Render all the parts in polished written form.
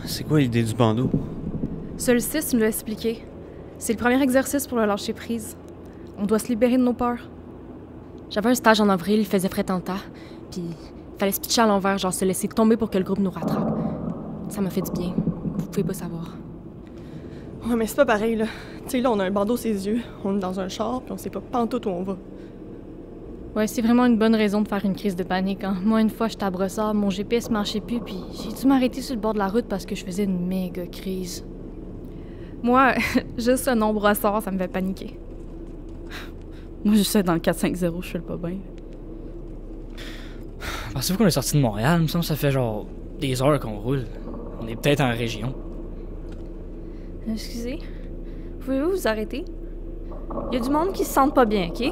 C'est quoi l'idée du bandeau? Solstice nous l'a expliqué. C'est le premier exercice pour le lâcher prise. On doit se libérer de nos peurs. J'avais un stage en avril, il faisait frais en temps, puis il fallait se pitcher à l'envers, genre se laisser tomber pour que le groupe nous rattrape. Ça m'a fait du bien. Vous pouvez pas savoir. Ouais, mais c'est pas pareil, là. Tu sais, là, on a un bandeau sur les yeux, on est dans un char, puis on sait pas pantoute où on va. Ouais, c'est vraiment une bonne raison de faire une crise de panique, hein. Moi, une fois, j'étais à Brossard, mon GPS marchait plus, puis j'ai dû m'arrêter sur le bord de la route parce que je faisais une méga crise. Moi, juste ce nom Brossard, ça me fait paniquer. Moi, je sais, dans le 450, je fais le pas bien. Pensez-vous qu'on est sorti de Montréal? Il me semble que ça fait genre des heures qu'on roule. On est peut-être en région. Excusez, pouvez-vous vous arrêter? Il y a du monde qui se sent pas bien, OK?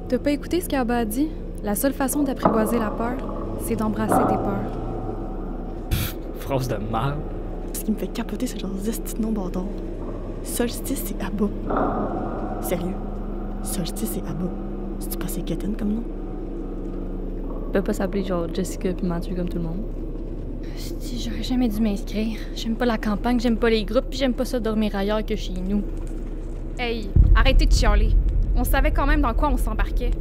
T'as pas écouté ce qu'Abba a dit? La seule façon d'apprivoiser la peur, c'est d'embrasser tes peurs. Phrase de merde. Ce qui me fait capoter, c'est genre zesti de nom bâtard. Solstice, c'est Abba. Sérieux? Solstice, c'est Abba. C'est pas c'est quétaine comme nom? On peut pas s'appeler genre Jessica puis Mathieu comme tout le monde. J'aurais jamais dû m'inscrire. J'aime pas la campagne, j'aime pas les groupes, puis j'aime pas ça dormir ailleurs que chez nous. Hey, arrêtez de chialer. On savait quand même dans quoi on s'embarquait.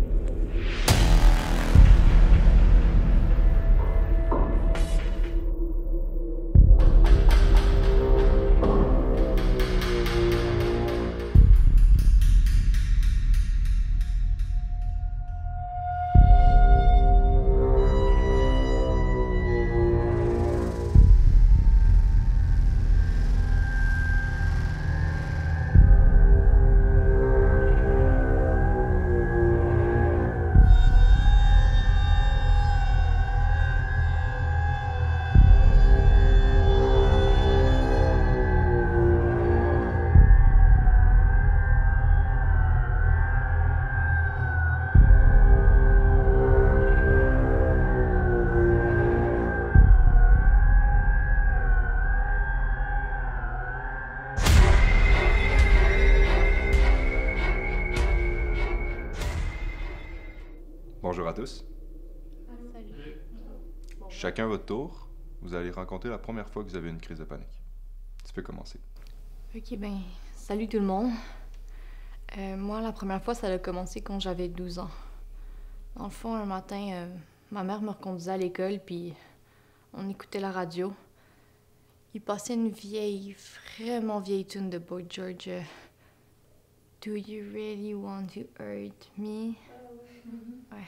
Bonjour à tous. Chacun votre tour. Vous allez rencontrer la première fois que vous avez une crise de panique. Tu peux commencer. Ok, ben, salut tout le monde. Moi, la première fois, ça a commencé quand j'avais 12 ans. Dans le fond, un matin, ma mère me reconduisait à l'école, puis on écoutait la radio. Il passait une vraiment vieille tune de Boy George. Do you really want to hurt me? Ouais.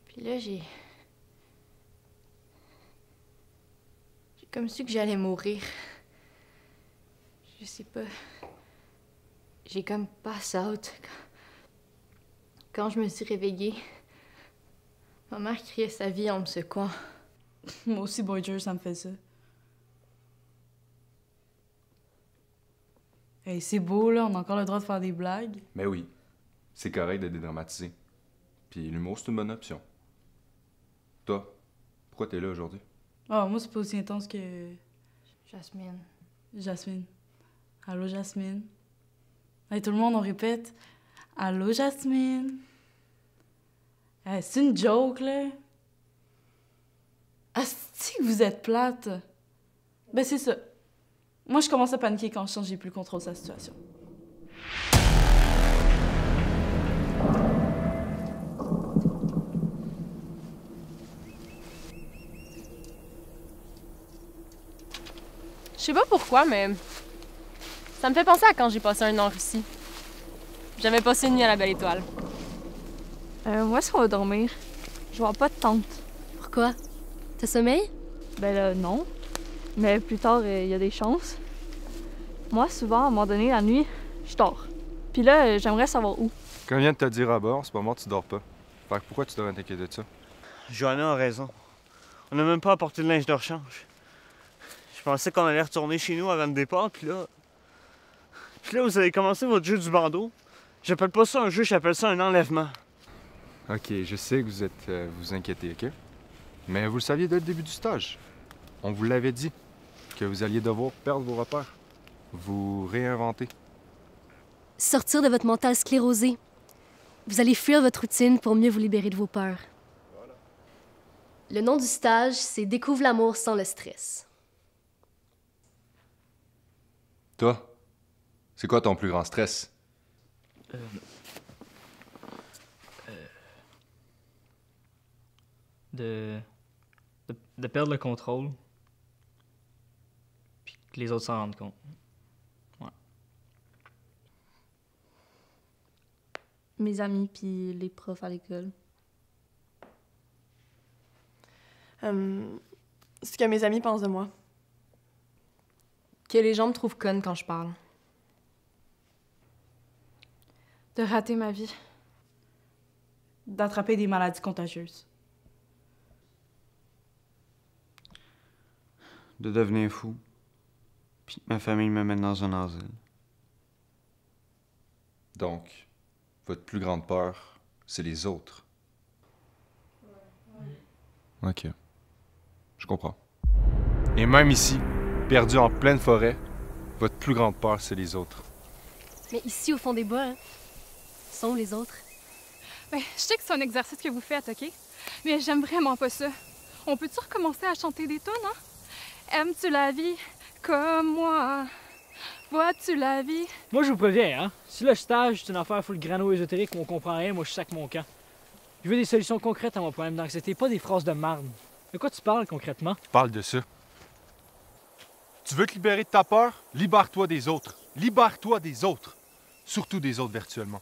Puis là, j'ai comme su que j'allais mourir. Je sais pas. J'ai comme pass out. Quand je me suis réveillée, ma mère criait sa vie en me secouant. Moi aussi, Boyer, ça me fait ça. Hey, c'est beau, là, on a encore le droit de faire des blagues. Mais oui, c'est correct de dédramatiser. Puis l'humour, c'est une bonne option. Toi, pourquoi t'es là aujourd'hui? Ah, moi, c'est pas aussi intense que... Jasmine. Jasmine. Allô, Jasmine. Hey, tout le monde, on répète. Allô, Jasmine. Hey, c'est une joke, là. Asti que vous êtes plate. Ben, c'est ça. Moi, je commence à paniquer quand je sens que j'ai plus le contrôle de sa situation. Je sais pas pourquoi, mais ça me fait penser à quand j'ai passé un an en Russie. J'avais passé une nuit à la Belle Étoile. Moi, si on va dormir, je vois pas de tente. Pourquoi? T'as sommeil? Ben là, non. Mais plus tard, il y a des chances. Moi, souvent, à un moment donné, la nuit, je dors. Puis là, j'aimerais savoir où. Quand vient de te dire à bord, en ce moment, tu dors pas. Fait que pourquoi tu devrais t'inquiéter de ça? Joanna a raison. On n'a même pas apporté de linge de rechange. Je pensais qu'on allait retourner chez nous avant le départ, puis là, vous avez commencé votre jeu du bandeau. J'appelle pas ça un jeu, j'appelle ça un enlèvement. Ok, je sais que vous êtes vous inquiétez, ok? Mais vous le saviez dès le début du stage. On vous l'avait dit que vous alliez devoir perdre vos repères, vous réinventer. Sortir de votre mental sclérosé. Vous allez fuir votre routine pour mieux vous libérer de vos peurs. Le nom du stage, c'est Découvre l'amour sans le stress. Toi, c'est quoi ton plus grand stress? De perdre le contrôle. Puis que les autres s'en rendent compte. Ouais. Mes amis puis les profs à l'école. Ce que mes amis pensent de moi. Que les gens me trouvent conne quand je parle. De rater ma vie. D'attraper des maladies contagieuses. De devenir fou. Puis que ma famille me mène dans un asile. Donc, votre plus grande peur, c'est les autres. Ok. Je comprends. Et même ici, perdu en pleine forêt, votre plus grande peur, c'est les autres. Mais ici, au fond des bois, hein, sont où les autres? Ben, je sais que c'est un exercice que vous faites, OK? Mais j'aime vraiment pas ça. On peut-tu recommencer à chanter des tunes, hein? Aimes-tu la vie comme moi? Vois-tu la vie? Moi, je vous préviens, hein. Si le stage, c'est une affaire full grano-ésotérique où on comprend rien, moi, je sac mon camp. Je veux des solutions concrètes à mon problème d'anxiété, pas des phrases de marde. De quoi tu parles, concrètement? Parle de ça. Tu veux te libérer de ta peur? Libère-toi des autres. Libère-toi des autres. Surtout des autres virtuellement.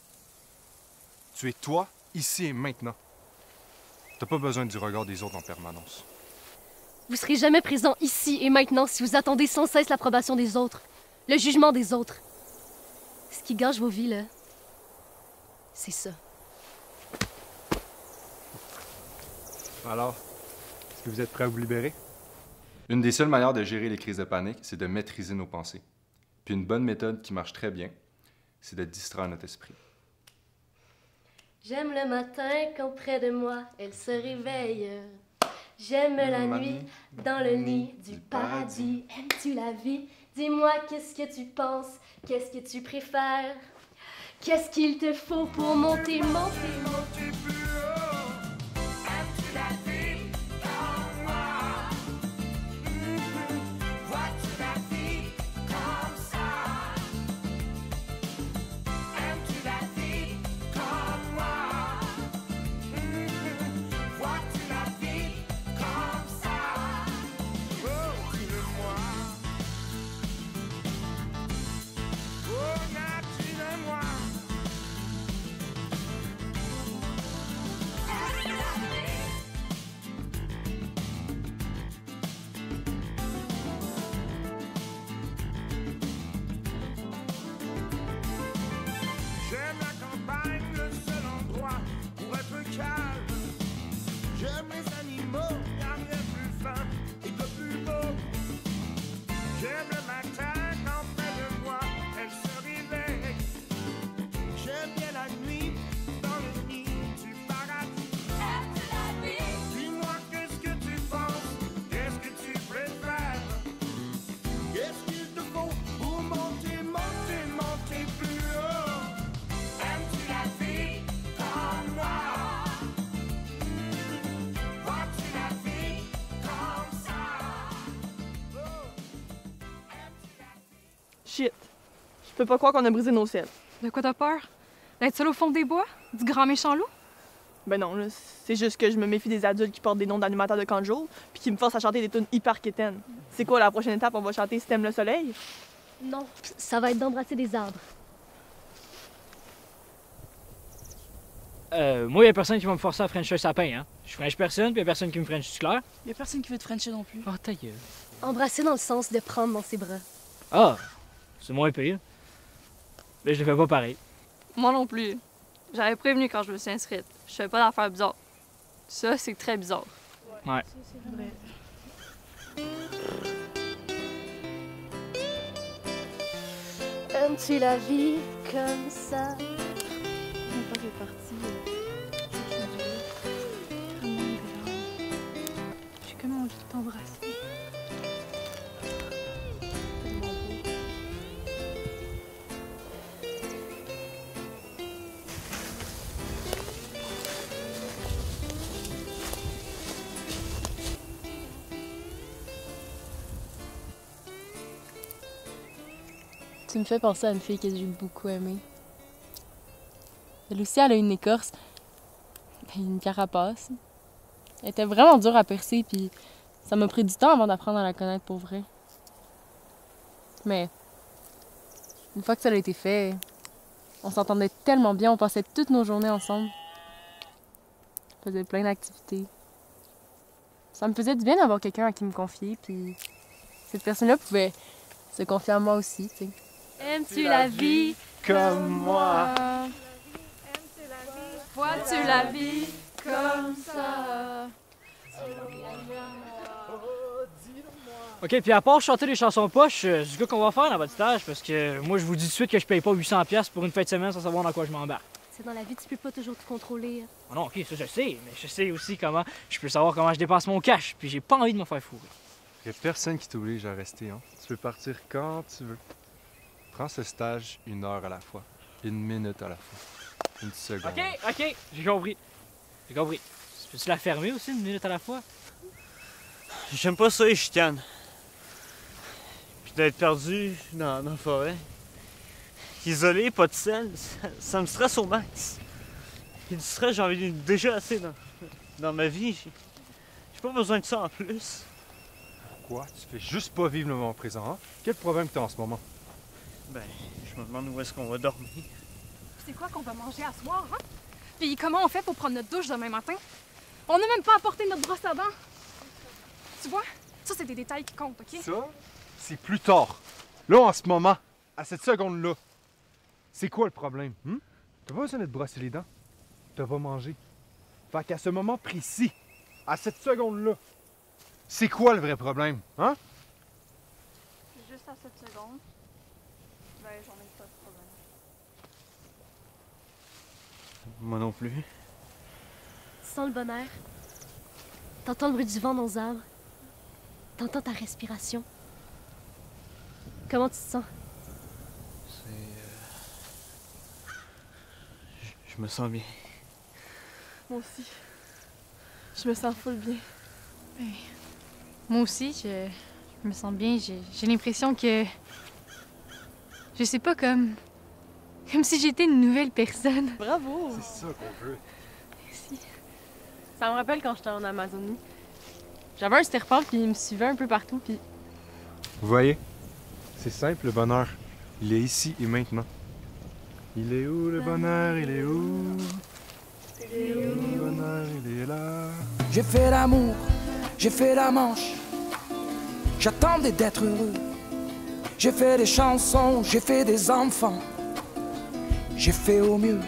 Tu es toi, ici et maintenant. T'as pas besoin du regard des autres en permanence. Vous serez jamais présent ici et maintenant si vous attendez sans cesse l'approbation des autres, le jugement des autres. Ce qui gâche vos vies, là, c'est ça. Alors, est-ce que vous êtes prêts à vous libérer? Une des seules manières de gérer les crises de panique, c'est de maîtriser nos pensées. Puis une bonne méthode qui marche très bien, c'est de distraire notre esprit. J'aime le matin quand près de moi elle se réveille. J'aime la nuit dans le nid du paradis. Aimes-tu la vie? Dis-moi qu'est-ce que tu penses? Qu'est-ce que tu préfères? Qu'est-ce qu'il te faut pour monter, monter, monter plus haut? Aimes-tu la vie comme moi? Vois-tu la vie comme ça? Aimes-tu la vie comme moi? Vois-tu la vie comme ça? Oh, dis-le-moi. Oh, dis-le-moi. J'aime la campagne, le seul endroit pour être calme. J'aime les animaux, y'a rien de plus fin et de plus beau. J'aime le matin quand près de moi elle se réveille. J'aime bien la nuit dans le nid du paradis. Aimes-tu la vie? Dis-moi qu'est-ce que tu penses, qu'est-ce que tu préfères? Qu'est-ce qu'il te faut pour monter, monter, monter plus haut? Aimes-tu la vie comme moi? Vois-tu la vie comme ça? Shit. Je peux pas croire qu'on a brisé nos selles. De quoi t'as peur? D'être seul au fond des bois? Du grand méchant loup? Ben non, là, c'est juste que je me méfie des adultes qui portent des noms d'animateurs de camp de jour puis qui me forcent à chanter des tunes hyper quétaines. C'est quoi la prochaine étape? On va chanter Si t'aimes le soleil? Non, ça va être d'embrasser des arbres. Moi, y a personne qui va me forcer à frencher un sapin, hein. Je french personne, puis y a personne qui me french, c'est clair? Y a personne qui veut te frencher non plus. Oh, ta gueule. Embrasser dans le sens de prendre dans ses bras. Ah, c'est moins pire. Mais je le fais pas pareil. Moi non plus. J'avais prévenu quand je me suis inscrite. Je fais pas d'affaires bizarres. Ça, c'est très bizarre. Ouais. Aimes-tu la vie comme ça? Une fois que j'ai parti, J'ai comme envie de t'embrasser. Tu me fais penser à une fille que j'ai beaucoup aimée. Elle aussi, elle a une écorce. Une carapace. Elle était vraiment dure à percer, puis ça m'a pris du temps avant d'apprendre à la connaître pour vrai. Mais une fois que ça a été fait, on s'entendait tellement bien, on passait toutes nos journées ensemble. On faisait plein d'activités. Ça me faisait du bien d'avoir quelqu'un à qui me confier, puis cette personne-là pouvait se confier à moi aussi, tu sais. Aimes-tu la vie comme moi? Vois-tu la vie comme ça? Ok, puis à part chanter des chansons poches, c'est quoi qu'on va faire dans votre stage? Parce que moi, je vous dis tout de suite que je paye pas 800$ pour une fin de semaine sans savoir dans quoi je m'embarque. C'est dans la vie, tu peux pas toujours te contrôler. Ah non, ok, ça je sais, mais je sais aussi comment je peux savoir comment je dépense mon cash, puis j'ai pas envie de me faire fourrer. Il n'y a personne qui t'oblige à rester, hein? Tu peux partir quand tu veux. Prends ce stage 1 heure à la fois, 1 minute à la fois, 1 seconde. Ok, j'ai compris. J'ai compris. Peux-tu la fermer aussi 1 minute à la fois? J'aime pas ça, les chicanes. Puis d'être perdu dans la forêt. Isolé, pas de sel, ça me stresse au max. Puis du stress, j'en ai déjà assez dans ma vie. J'ai pas besoin de ça en plus. Quoi? Tu fais juste pas vivre le moment présent, hein? Quel problème t'as en ce moment? Ben, je me demande où est-ce qu'on va dormir. C'est quoi qu'on va manger à soir, hein? Puis comment on fait pour prendre notre douche demain matin? On n'a même pas apporté notre brosse à dents. Tu vois? Ça, c'est des détails qui comptent, OK? Ça, c'est plus tard. Là, en ce moment, à cette seconde-là, c'est quoi le problème? T'as pas besoin de te brosser les dents. T'as pas mangé. Fait qu'à ce moment précis, à cette seconde-là, c'est quoi le vrai problème? Hein? Juste à cette seconde, ben j'en ai pas de problème. Moi non plus. Tu sens le bonheur. T'entends le bruit du vent dans les arbres. T'entends ta respiration. Comment tu te sens? Je me sens bien. Moi aussi. Je me sens full bien. Moi aussi, je me sens bien. J'ai l'impression que... Je sais pas, comme si j'étais une nouvelle personne. Bravo! C'est ça qu'on veut. Merci. Ça me rappelle quand j'étais en Amazonie. J'avais un sterpent, puis il me suivait un peu partout, puis... Vous voyez? C'est simple, le bonheur. Il est ici et maintenant. Il est où le bonheur? Il est où? Il est où le bonheur? Il est là. J'ai fait l'amour, j'ai fait la manche. J'attendais d'être heureux. J'ai fait des chansons, j'ai fait des enfants. J'ai fait au mieux.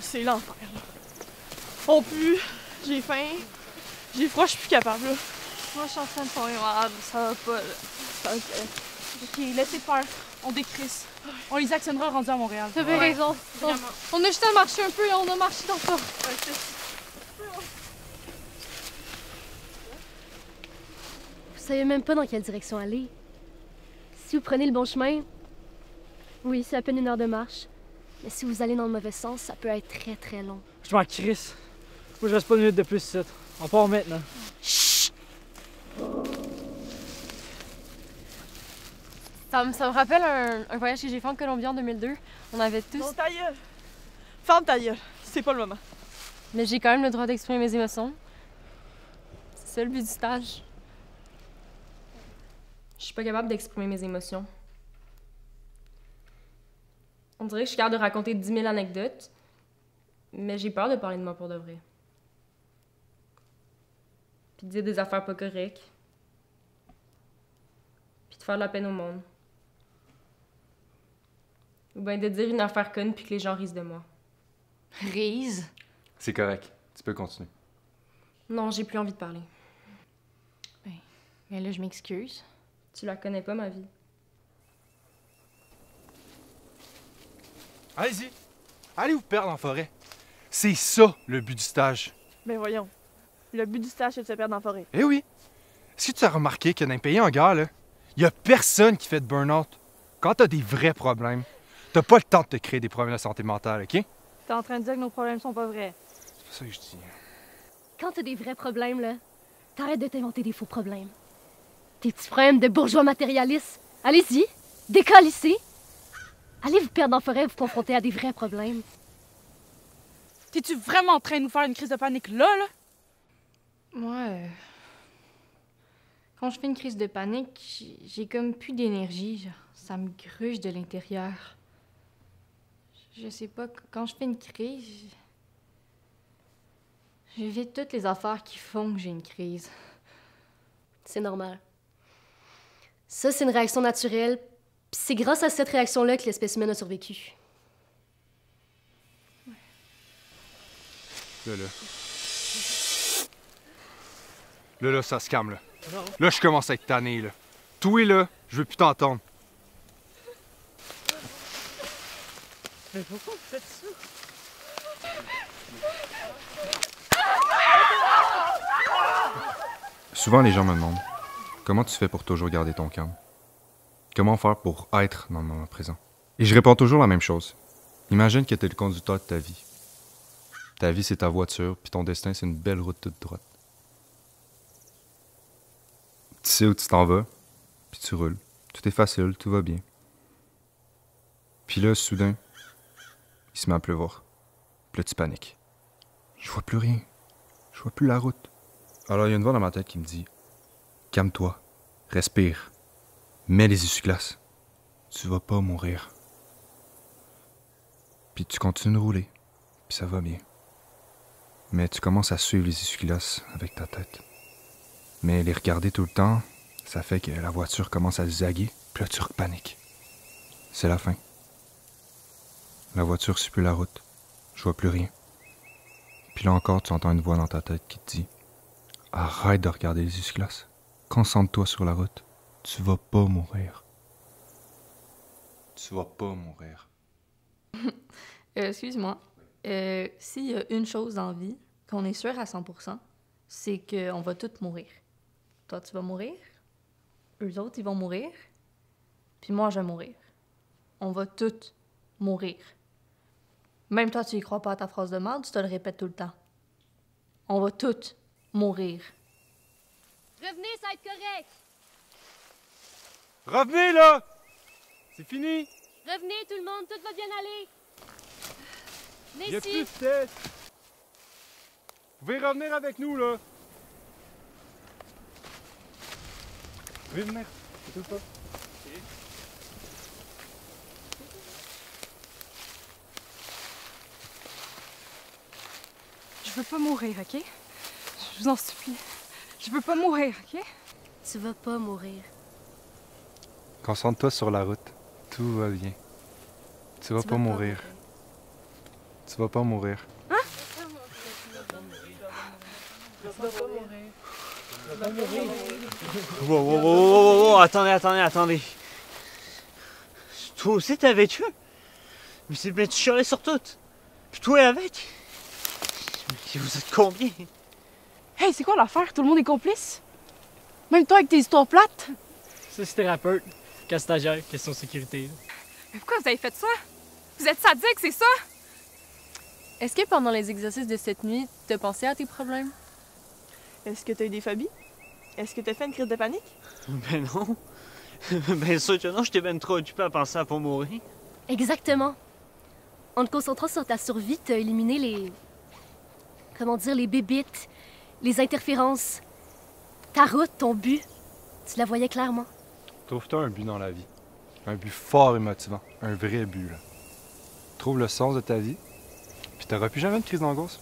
C'est l'enfer, là. On pue, j'ai faim, j'ai froid, je suis plus capable, là. Moi, je suis en train de tomber malade, ça va pas, là. Ok, laissez faire. On décrisse. On les actionnera rendus à Montréal. T'as bien raison. On a juste à marcher un peu et on a marché dans ça. Vous savez même pas dans quelle direction aller. Si vous prenez le bon chemin, oui, c'est à peine 1 heure de marche. Mais si vous allez dans le mauvais sens, ça peut être très très long. Je m'en crisse. Moi, je reste pas 1 minute de plus ici. On part maintenant. Chut! Ça me rappelle un voyage que j'ai fait en Colombie en 2002. On avait tous... Non, ta gueule! Ferme ta gueule, c'est pas le moment. Mais j'ai quand même le droit d'exprimer mes émotions. C'est ça le but du stage. Je suis pas capable d'exprimer mes émotions. On dirait que je suis capable de raconter 10 000 anecdotes, mais j'ai peur de parler de moi pour de vrai. Puis de dire des affaires pas correctes. Puis de faire de la peine au monde. Ou bien de dire une affaire conne puis que les gens risent de moi. Rise? C'est correct. Tu peux continuer. Non, j'ai plus envie de parler. Mais là, je m'excuse. Tu la connais pas, ma vie. Allez-y. Allez vous perdre en forêt. C'est ça, le but du stage. Ben voyons. Le but du stage, c'est de se perdre en forêt. Eh oui. Est-ce que tu as remarqué que dans un pays en guerre, il y a personne qui fait de burn-out? Quand t'as des vrais problèmes, T'as pas le temps de te créer des problèmes de santé mentale, OK? T'es en train de dire que nos problèmes sont pas vrais. C'est pas ça que je dis. Quand t'as des vrais problèmes, là, t'arrêtes de t'inventer des faux problèmes. Tes petits problèmes de bourgeois matérialistes, allez-y, décalissez. Allez vous perdre en forêt et vous confronter à des vrais problèmes. T'es-tu vraiment en train de nous faire une crise de panique là? Moi, quand je fais une crise de panique, j'ai comme plus d'énergie. Genre, ça me gruge de l'intérieur. Je sais pas, quand je fais une crise, j'évite toutes les affaires qui font que j'ai une crise. C'est normal. Ça, c'est une réaction naturelle, puis c'est grâce à cette réaction-là que l'espèce humaine a survécu. Là, ça se calme, là. Là, je commence à être tanné, là. Toi, là, je veux plus t'entendre. Mais pourquoi vous faites ça? Souvent, les gens me demandent comment tu fais pour toujours garder ton calme? Comment faire pour être dans le moment présent? Et je réponds toujours la même chose. Imagine que tu es le conducteur de ta vie. Ta vie, c'est ta voiture, puis ton destin, c'est une belle route toute droite. Tu sais où tu t'en vas, puis tu roules. Tout est facile, tout va bien. Puis là, soudain, il se met à pleuvoir. Puis là, tu paniques. Je vois plus rien. Je vois plus la route. Alors, il y a une voix dans ma tête qui me dit « Calme-toi, respire, mets les essuie-glaces. Tu vas pas mourir. » Puis tu continues de rouler, puis ça va bien. Mais tu commences à suivre les essuie-glaces avec ta tête. Mais les regarder tout le temps, ça fait que la voiture commence à zaguer, puis là tu repaniques. C'est la fin. La voiture suit plus la route. Je vois plus rien. Puis là encore, tu entends une voix dans ta tête qui te dit « Arrête de regarder les essuie-glaces. Concentre-toi sur la route. Tu vas pas mourir. Tu vas pas mourir. » Excuse-moi. S'il y a une chose dans la vie qu'on est sûr à 100%, c'est qu'on va tous mourir. Toi, tu vas mourir. Eux autres, ils vont mourir. Puis moi, je vais mourir. On va tous mourir. Même toi, tu y crois pas à ta phrase de merde, tu te le répètes tout le temps. On va tous mourir. Revenez, ça va être correct. Revenez, là! C'est fini! Revenez, tout le monde, tout va bien aller. Venez Il y a ici. plus de test! Vous pouvez revenir avec nous, là! Vous pouvez venir, c'est tout ça. Je veux pas mourir, OK? Je vous en supplie. Je veux pas mourir, OK? Tu vas pas mourir. Concentre-toi sur la route. Tout va bien. Tu vas pas mourir. Tu vas pas mourir. Hein? Wow, attendez. Toi aussi, t'es avec eux? Mais tu chialais sur tout. Puis toi avec? Mais vous êtes combien? Hey, c'est quoi l'affaire? Tout le monde est complice? Même toi avec tes histoires plates? Ça, c'est thérapeute. Cas stagiaire, question de sécurité. Mais pourquoi vous avez fait ça? Vous êtes sadique, c'est ça? Est-ce que pendant les exercices de cette nuit, t'as pensé à tes problèmes? Est-ce que t'as eu des phobies? Est-ce que t'as fait une crise de panique? Ben non. Ben sûr que non, j'étais ben trop occupé à penser à pas mourir. Exactement. En te concentrant sur ta survie, t'as éliminé les... Comment dire, les bébites, les interférences. Ta route, ton but, tu la voyais clairement. Trouve-toi un but dans la vie. Un but fort et motivant. Un vrai but, là. Trouve le sens de ta vie, puis t'auras plus jamais de crise d'angoisse.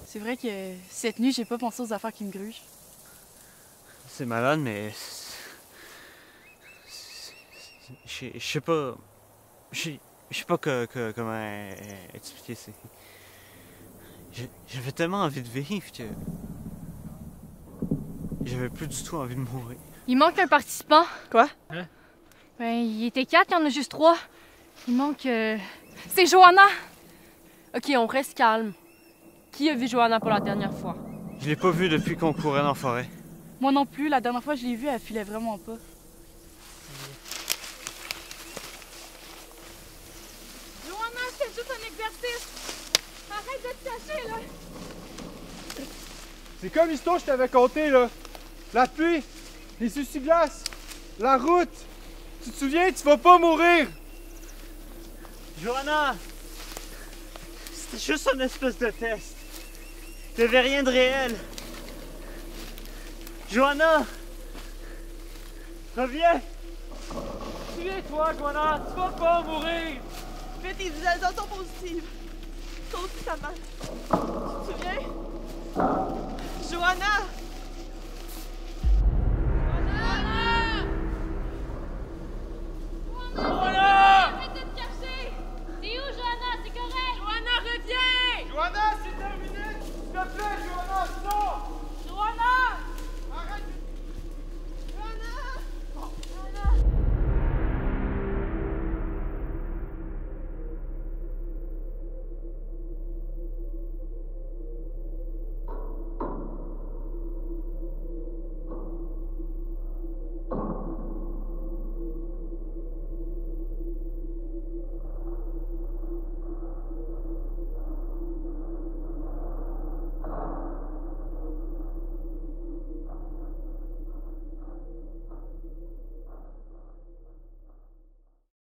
C'est vrai que cette nuit, j'ai pas pensé aux affaires qui me grugent. C'est malade, mais... Je sais pas... Je sais pas comment expliquer ça. J'avais tellement envie de vivre que... J'avais plus du tout envie de mourir. Il manque un participant. Quoi? Hein? Ben, il était 4, il y en a juste 3. Il manque... C'est Johanna! OK, on reste calme. Qui a vu Johanna pour la dernière fois? Je l'ai pas vue depuis qu'on courait dans la forêt. Moi non plus, la dernière fois que je l'ai vue, elle filait vraiment pas. exercice! Arrête de te cacher, là! C'est comme l'histoire que je t'avais conté, là. La pluie, les essuie-glaces, la route. Tu te souviens, tu vas pas mourir. Johanna! C'était juste un espèce de test. Il n'y avait rien de réel. Johanna! Reviens! Souviens-toi, Johanna, tu vas pas mourir! Fais tes visualisations positives. Ça aussi, ça marche. Tu te souviens? Johanna!